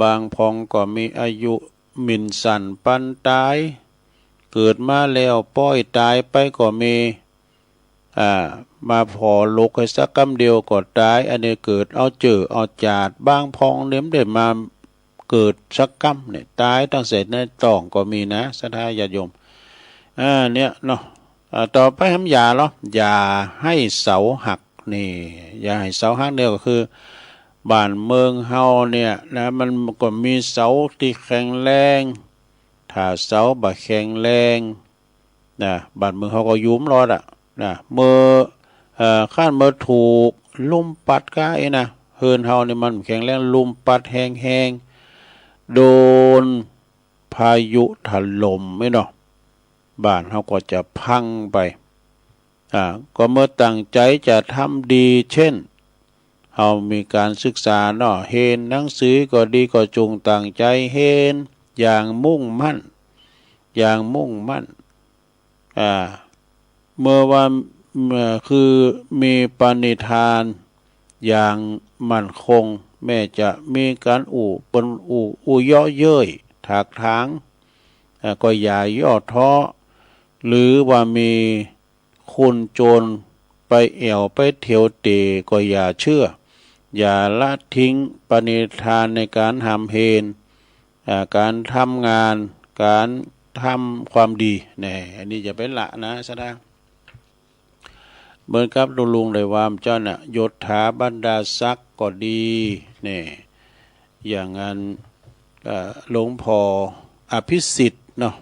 บางพองก็มีอายุหมิ่นสันปันตายเกิดมาแล้วป้อยตายไปก็มีมาพอลกให้สักกำเดียวก็ตายอันนี้เกิดเอาเอาจาดบางพองเลี้ยมได้มาเกิดสักกำเนี่ยตายตั้งเสร็จในต้องก็มีนะศรัทธาญาติโยมเนี่ยเนาะต่อไปทำยาเหรออย่าให้เสาหักนี่อย่าให้เสาหักเนี่ยก็คือบ้านเมืองเฮาเนี่ยนะมันก็มีเสาที่แข็งแรงถ้าเสาบ่แข็งแรงนะบ้านเมืองเฮาก็ยุ่มรอดนะเมื่อข้านเมื่อถูกลุ่มปัดก้านะเฮือนเฮานี่มันแข็งแรงลุ่มปัดแห้งโดนพายุถล่มไม่เนาะบ้านเขาก็จะพังไปก็เมื่อตั้งใจจะทำดีเช่นเรามีการศึกษาเนาะเห็นหนังสือก็ดีก็จงตั้งใจเห็นอย่างมุ่งมั่นเมื่อว่าคือมีปณิธานอย่าง มั่นคงแม้จะมีการเป็นเยาะเย้ยถากถางก็อย่าย่อท้อหรือว่ามีคุณโจรไปแอวไปเถียวเตก็อย่าเชื่ออย่าละทิ้งปณิธานในการทำเพลการทำงานการทำความดีเนี่ยอันนี้จะเป็นละนะสะนะเหมือนกับลุงเลยว่าเจ้าน่ะยศถาบรรดาศักดิ์ก็ดีเนี่ยอย่างนั้นหลวงพ่ออภิสิทธิ์เนาะ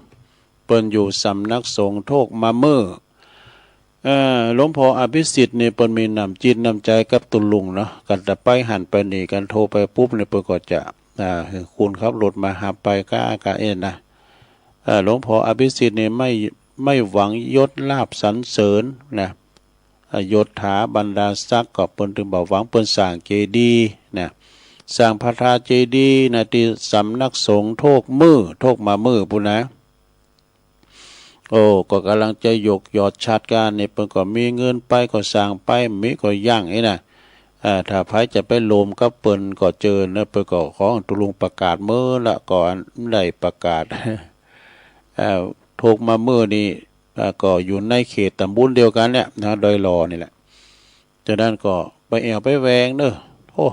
เปิ้นอยู่สำนักสงฆ์โทกมาเมื่อหลวงพ่ออภิสิทธิ์เนี่ยเปิ้นมีน้ำจิตน้ำใจกับตุลุงเนาะกันแต่ไปหันไปนี่กันโทรไปปุ๊บเนี่ยเปิ้นก็จะคุณขับรถมาหาไปก็เอ็นนะหลวงพ่ออภิสิทธิ์เนี่ยไม่หวังยศลาภสรรเสริญนะยศถาบรรดาศักดิ์ก็เปิ้นถึงบอกหวังเปิ้นสร้างเจดีย์นะสร้างพระธาตุเจดีย์นะที่สำนักสงฆ์โทกมามือพุ่นนะโอ้ก็กำลังจะยกยอดชาติการเนี่ยเปิ้นก็มีเงินไปก็สร้างไปมีก็ย่างไอ้น่ะถ้าไผจะไปโลมกับเปิ้นก็เจอนะเปิ้นก็ขอตุลุงประกาศมื้อละก่อนได้ประกาศโทกมามือนี่ก็อยู่ในเขตตำบลเดียวกันเนี่ยนะดอยลอนี่แหละจากนั้นก็ไปแอวไปแวงเด้อโอ้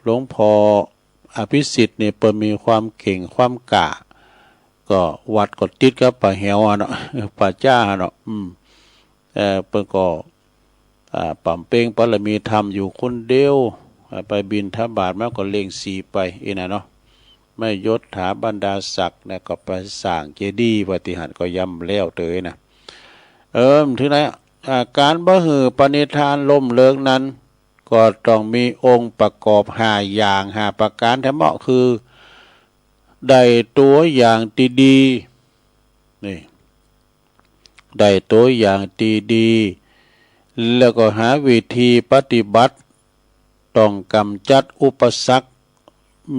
หลวงพ่ออภิสิทธิ์เนี่ยเปิ้นมีความเก่งความกล้าก็วัดก็ติดกับป่าแหวเนาะป่าจ้าเนาะเปิ้นก็ปั่มเป้งปรมีธรรมอยู่คนเดียวไปบิณฑบาตมาก็เล็งสีไปน่ะเนาะไม่ยศถาบรรดาศักดิ์นะก็ไปสร้างเจดีย์ปฏิหารก็ย่ำแล้วเตยนะถึงไหนการบ่หือปณิธานล้มเลิกนั้นก็ต้องมีองค์ประกอบ5อย่าง5ประการทั้งหมดคือได้ตัวอย่างดีๆนี่ได้ตัวอย่างดีๆแล้วก็หาวิธีปฏิบัติต้องกำจัดอุปสรรค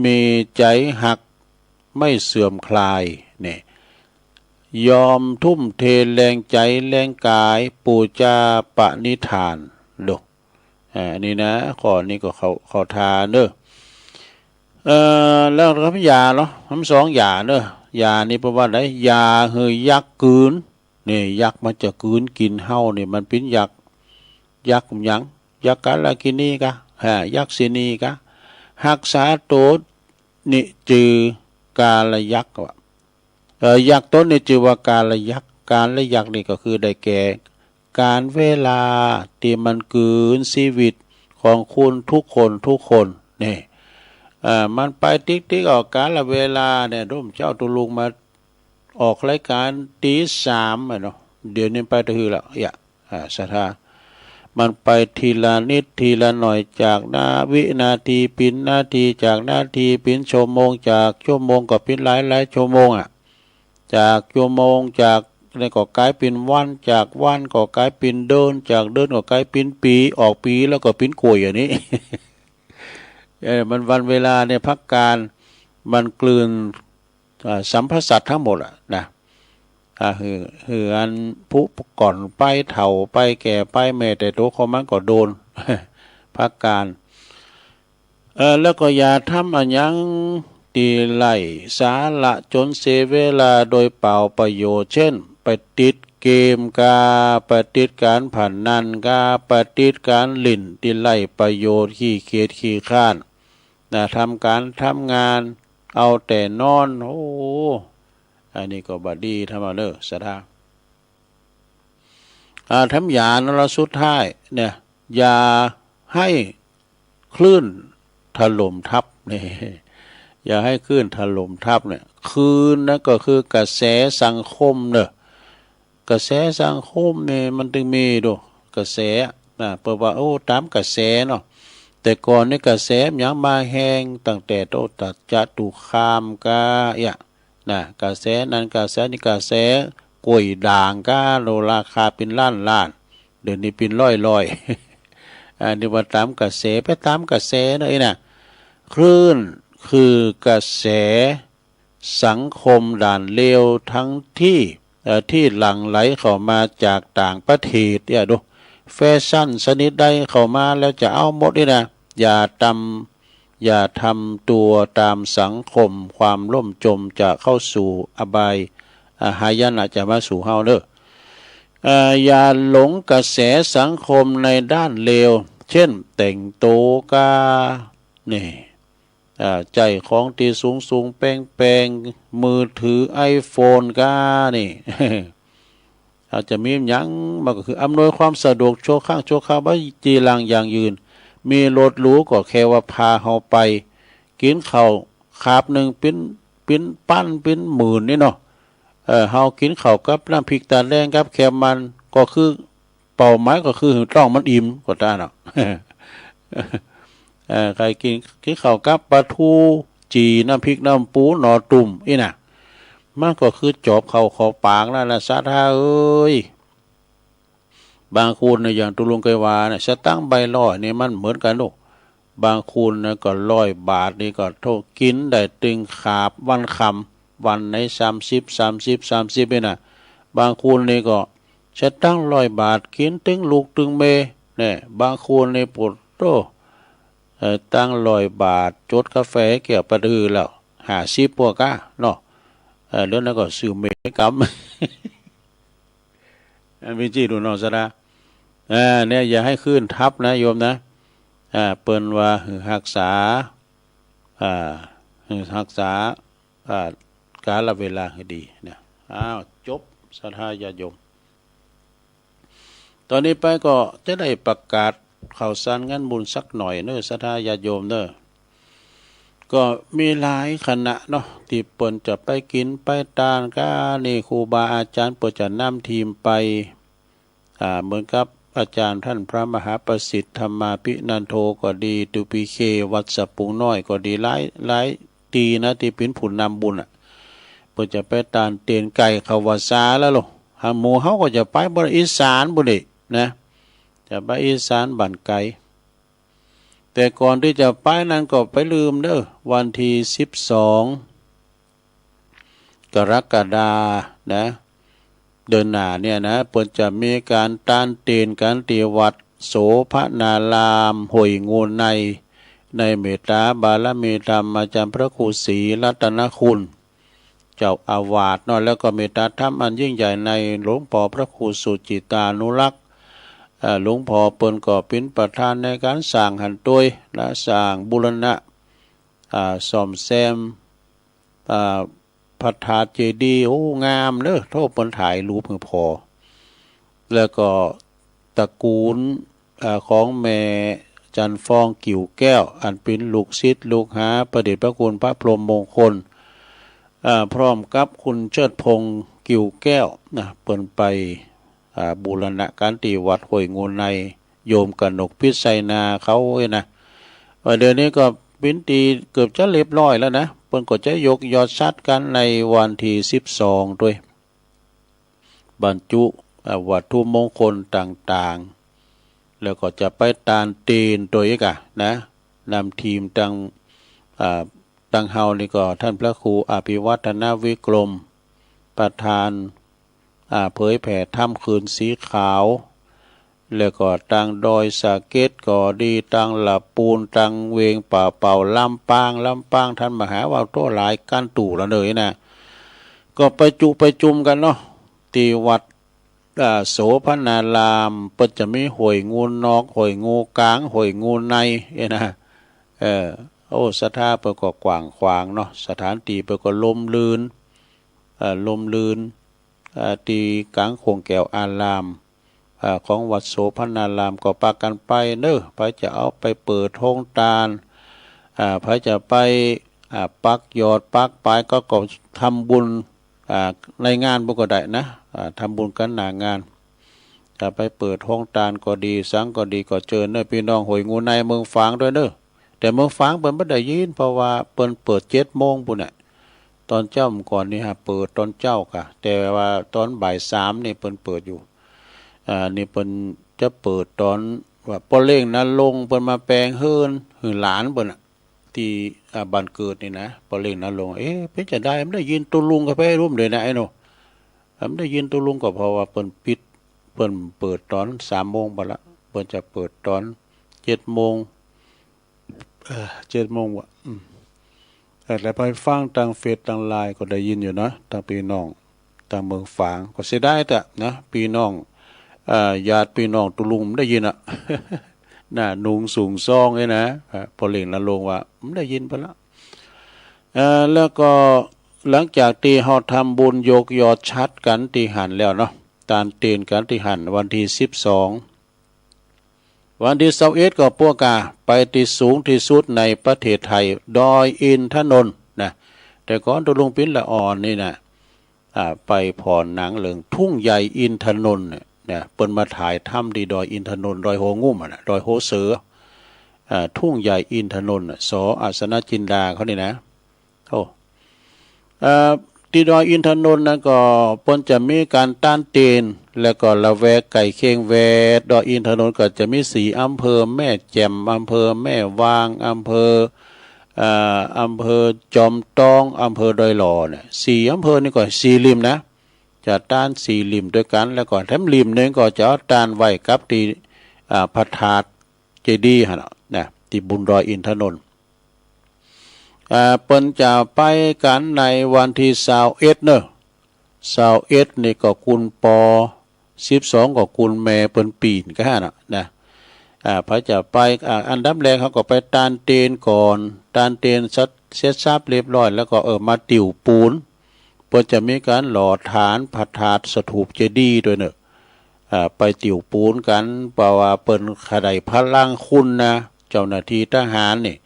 มีใจหักไม่เสื่อมคลายนี่ยอมทุ่มเทแรงใจแรงกายปูจาปณิธานลูกนี่นะข้อนี้ก็เขาทาเนอะแล้วคำยาเนาะคำ2ยาเนอะยานี่แปลว่าไหนยาเฮยยักษ์กืนนี่ยักษ์มันจะกืนกินเฮานี่มันเป็นยักษ์หยังยักษ์กาลกินีกะยักษ์สินีกะหักษาโตนิจือกาลยักษ์ว่ายักษ์ต้นนี่จือว่ากาลยักษ์การละยักษ์นี่ก็คือได้แก่การเวลาที่มันกืนชีวิตของคุณทุกคนนี่มันไปติ๊กออกการละเวลาเนี่ยร่มเจ้าตุลุงมาออกรายการตี3เนาะเดี๋ยวนี้ไปถือแล้วศรัทธามันไปทีละนิดทีละหน่อยจากวินาทีเป็นนาทีจากนาทีเป็นชั่วโมงจากชั่วโมงก็เป็นหลายชั่วโมงจากชั่วโมงจากนี่ก็กลายเป็นวันจากวันก็กลายเป็นเดินจากเดินก็กลายเป็นปีออกปีแล้วก็เป็นกล้วยอย่างนี้ มันวันเวลาเนี่ยพักการมันกลืนสัมพสัตทั้งหมดนะคืออันผู้ก่อนไปเฒ่าไปแก่ไปแม่แต่ตัวเขามันก็โดน พักการแล้วก็อย่าทำอันยังตีไล่สาละจนเสียเวลาโดยเปล่าประโยชน์เช่นไปติดเกมไปติดการผ่านนันไปติดการลิ่นตีไล่ประโยชน์ขี้เกียจขี้ข้านทำงานเอาแต่นอนโอ้อันนี้ก็บดีทำมาเลยสถาทำยานเราสุดท้ายเนี่ยอย่าให้คลื่นถล่มทับเนี่ยอย่าให้คลื่นถล่มทับเนี่ยคลื่นนั่นก็คือกระแสสังคมเนี่ยกระแสสังคมเนี่ยมันถึงมีดูกระแสเพราะว่าโอ้ตามกระแสเนาะแต่ก่อนนี่กระแสยังมาแห้งตั้งแต่โตตัดจตุคามกระแสนั้นกระแสนี่กระแสกล้วยด่างโลราคาเป็นล้านเดี๋ยวนี้เป็นร้อยอันนี้ว่าตามกระแสไปตามกระแสเลยนะคลื่นคือกระแสสังคมด่านเลวทั้งที่หลั่งไหลเข้ามาจากต่างประเทศดูแฟชั่นชนิดใดเข้ามาแล้วจะเอาหมดนี่นะ อย่าทำตัวตามสังคมความล่มจมจะเข้าสู่อบายหายนะจะมาสู่เฮาเด้ออย่าหลงกระแสสังคมในด้านเลวเช่นแต่งโตกานี่ใจของตีสูงแป้งมือถือไอโฟนกานี่ อาจจะมีหยังมันก็คืออำนวยความสะดวกชั่วข้างชั่วคราวบ่จีรังอย่างยืนมีรถหรูก็แค่ว่าพาเฮาไปกินข้าวคาบหนึ่งเป็นปั้นเป็นหมื่นนี่เนาะเฮากินข้าวกับน้ำพริกตาแดงกับแคมมันก็คือเป้าหมายก็คือต้องมันอิ่มก็ได้เนาะ ใครกินข้าวกับปลาทูจีน้ำพริกน้ำปูหน่อตุ่มอีน่ะมันก็คือจอบเข้าขอปากนั่นแหละสาธาเอ้ยบางคนเนี่ยอย่างตุลุงไกวาเนี่ยสตังค์ใบร้อยนี่มันเหมือนกันลูกบางคนเนี่ยก็100 บาทนี่ก็โทษกินได้ตึงขาบวันคำวันใน30นี่น่ะบางคนนี่ก็สตังค์100 บาทกินตึงลูกตึงเมเนี่ยบางคนนี่ปวดโตตั้ง100 บาทจดกาแฟเกี่ยวประดือแล้ว50พวกก้าเนาะเรื่องนั้นก็ซื้อเมกำ มีจี้ดูนอสดาเนี่ยอย่าให้ขึ้นทับนะโยมนะเปิ้นว่ารักษาการละเวลาให้ดีเนี่ยจบศรัทธาญาติโยมตอนนี้ไปก็จะได้ประกาศข่าวสารงานบุญสักหน่อยเนอะศรัทธาญาติโยมเนอะก็มีหลายคณะเนาะที่เปิ้นจะไปกินไปตานก็นี่ครูบาอาจารย์เปิ้นจะนำทีมไปเหมือนกับอาจารย์ท่านพระมหาประสิทธิ์ธรรมาภินันโทก็ดีตุปีเควัดสะปุงน้อยก็ดีหลายตีนะที่เป็นผู้นำบุญเปิ้นจะไปตานเตียนไก่เขาวาซาแล้วลูกหมู่เฮาก็จะไปบริอีสานบุนี่นะจะไปอีสานบ้านไก่แต่ก่อนที่จะไปนั้นก็ไปลืมเด้อวันที่12 กรกฎานะเดือนหน้าเนี่ยนะเปิ้นจะมีการต้านเตีนการตีวัดโสภนารามห้วยงูในเมตตาบารมีธรรมอาจารย์พระครูศรีรัตนคุณเจ้าอาวาสเนาะแล้วก็เมตตาธรรมอันยิ่งใหญ่ในหลวงพ่อพระครูสุจิตานุรักษ์หลวงพ่อเปิ้นก็เป็นประธานในการสร้างหันต้วยและสร้างบูรณะซ่อมแซมพระธาตุเจดีย์โอ้งามเด้อโทษเปิ้นถ่ายรูปให้พอแล้วก็ตระกูลของแม่จันฟองกิ่วแก้วอันเป็นลูกศิษย์ลูกหาประเดชพระคุณพระพรหมมงคลพร้อมกับคุณเชิดพงษ์กิ่วแก้วนะเปิ้นไปบูรณะการตีวัดห้วยงูในโยมกนกพิชัยนาเขานะเดี๋ยวนี้ก็เป็นตีเกือบจะเรียบร้อยแล้วนะเปิ้นก็จะยกยอดชัดกันในวันที่12ด้วยบรรจุวัตถุมงคลต่างๆแล้วก็จะไปตานเตีนตัวอีกนะนำทีมตั้งเฮานี่ก็ท่านพระครูอภิวัฒนวิกรมประธานเผยแผ่ถ้ำคืนสีขาวแล้วก็ตังดอยสะเก็ดก็ดีตังหลับปูนตังเวงป่าเป่าลำปางท่านมหาวาวโตหลายกันตู่ละเลยนะก็ไปจุมกันเนาะที่วัดโสภนารามเปิดจะมีห้วยงูนอกห้วยงูกลางห้วยงูในนะโอ้สถาเปิดก็กว้างขวางเนาะสถานที่เปิดก็ลมลื่นตีกลางโคงแก้วอารามของวัดโสภนารามก็ปากันไปเนอะไปจะเอาไปเปิดโรงทานไปจะไปปักยอดปักปลายก็ทำบุญในงานบุก็ได้นะทำบุญกันหน้างานจะไปเปิดห้องทานก็ดีสังก็ดีก็เจอเนอะพี่น้องห้วยงูในเมืองฝางด้วยเนอะแต่เมืองฝางเปิ้นไม่ได้ยินเพราะว่าเปิ้นเปิด7 โมงปุ่นน่ะตอนเจ้าก่อนนี่เปิดตอนเจ้าค่ะแต่ว่าตอนบ่าย3นี่เปิ้นเปิดอยู่นี่เปิ้นจะเปิดตอนว่าปอเล่งนั้นลงเปิ้นมาแปลงหือหลานเปิ้นที่บ้านเกิดนี่นะปอเล่งนั้นลงเป็นจะได้มันได้ยินตุลุงก็ไปร่วมเลยนะไอ้หนูมันได้ยินตุลุงก็เพราะว่าเปิ้นปิดเปิ้นเปิดตอน3 โมงบัดละเปิ้นจะเปิดตอน7 โมง 7 โมงวะแล้วไปฟังทางเฟซทางไลน์ก็ได้ยินอยู่นะทางพี่น้องทางเมืองฝางก็เสียได้แต่นะพี่น้องญาติพี่น้องตุลุงได้ยินอ่ะ น่ะนุงสูงซองไอ้นะพอเล่งละลงว่าได้ยินไปแล้วแล้วก็หลังจากที่เฮาทำบุญยกยอดชัดกันที่หันแล้วเนาะตานเตียนกันที่หันวันที่12วันที่21ก็พวกกาไปที่สูงที่สุดในประเทศไทยดอยอินทนนท์นะแต่ก่อนตุลุงปิ้นละอ่อนนี่นะไปผ่อนหนังเรื่องทุ่งใหญ่อินทนนท์เนี่ยเปิ้นมาถ่ายถ้ำที่ดอยอินทนนท์ดอยโหงุ่มอ่ะดอยโหเสือทุ่งใหญ่อินทนนท์สออาสนะจินดาเขานี่นะโอ้ที่ดอยอินทนนท์นั้นก็เปิ้นจะมีการต้านเตนแล้วก็ละแวกไก่เคียงแวดอยอินทนนท์ก็จะมี4อำเภอแม่แจ่มอำเภอแม่วางอำเภอจอมตองอำเภอดอยหล่อเนี่ย4อำเภอนี่ก็4ริมนะจะต้าน4ริมด้วยกันแล้วก็แถมริมนึงก็จะต้านไว้กับที่พระธาตุเจดีย์หั่นนะที่บุญดอยอินทนนท์เปิ้นจะไปกันในวันที่21เนอะ21นี่ก็คุณปอ12ก็คุณแม่เปิ้นปีนก็น่ะนะพระจะไปอันดับแรกเขาก็ไปตานเตนก่อนตานเตนเสร็จสับเรียบร้อยแล้วก็มาติ่วปูนเปิ้นจะมีการหล่อฐานพระธาตุสถูปเจดีย์ด้วยเนอะไปติ่วปูนกันเพราะว่าเปิ้นขดายพลังคุณนะเจ้าหน้าที่ทหารนี่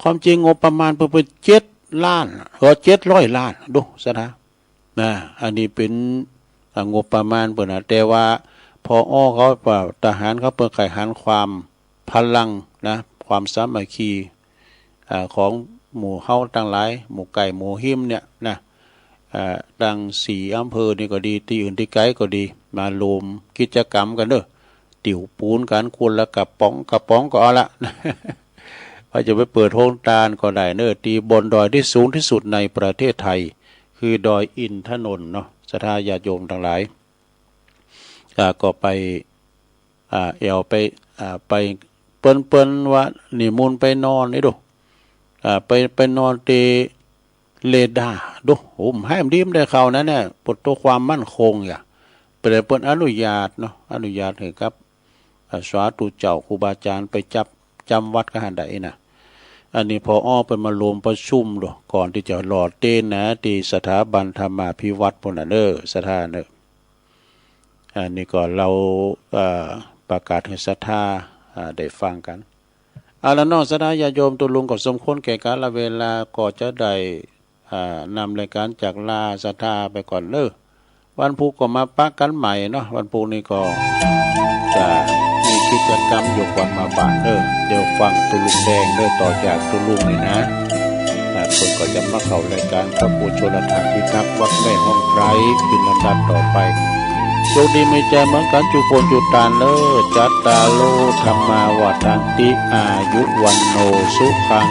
ความจริงงบประมาณเพิ่น7 ล้าน700 ล้านดูซะนะอันนี้เป็นงบประมาณเปิ้นแต่ว่าพอเขาทหารเขาเปิ้นไขหันความพลังนะความสามัคคีของหมู่เฮาทั้งหลายหมู่ไก่หมู่หิมเนี่ยนะดัง4อำเภอนี่ก็ดีที่อื่นที่ไกลก็ดีมารวมกิจกรรมกันเด้อติ่วปูนกันคนละกระป๋องก็เอาละ ว่าจะไปเปิดโรงทานก็ได้เนอะที่บนดอยที่สูงที่สุดในประเทศไทยคือดอยอินทนนท์เนาะศรัทธาญาติโยมทั้งหลายก็ไปไปเปิ้นว่านิมนต์ไปนอนนี่ดูไปนอนที่เลดาดูโอ้ให้มันดีมได้เข้านะเนี่ยปลดตัวความมั่นคงอย่าเปิ้นอนุญาตเนาะอนุญาตให้ครับสาธุเจ้าครูบาอาจารย์ไปจำวัดกันหันใดนะอันนี้พอเป็นมารวมประชุมดูก่อนที่จะหล่อเต้นนะที่สถาบันธรรมาภิวัตน์พุ่นน่ะเด้อสถานเด้ออันนี้ก็เราประกาศให้ศรัทธาได้ฟังกันแล้วน้องศรัทธาญาติโยมตุลุงก็สมควรแก่กาลเวลาก็จะได้นำรายการจากลาศรัทธาไปก่อนเด้อวันพุธก็มาปักกันใหม่เนาะวันพุธนี้ก็จะมีกิจกรรมอยู่ก่อนมาบ้านเดี๋ยวฟังตุลุงแดงต่อจากตุลุงนี่นะคนก็จะมาเข้ารายการพระปูชนทานพิทักษ์วัดแม่ห้องไคร้ขึ้นลำดับต่อไปโชคดีไม่ใจเหมือนกันจุคนจุตานจัตตาโลธรรมาวทันติอายุวันโนสุขัง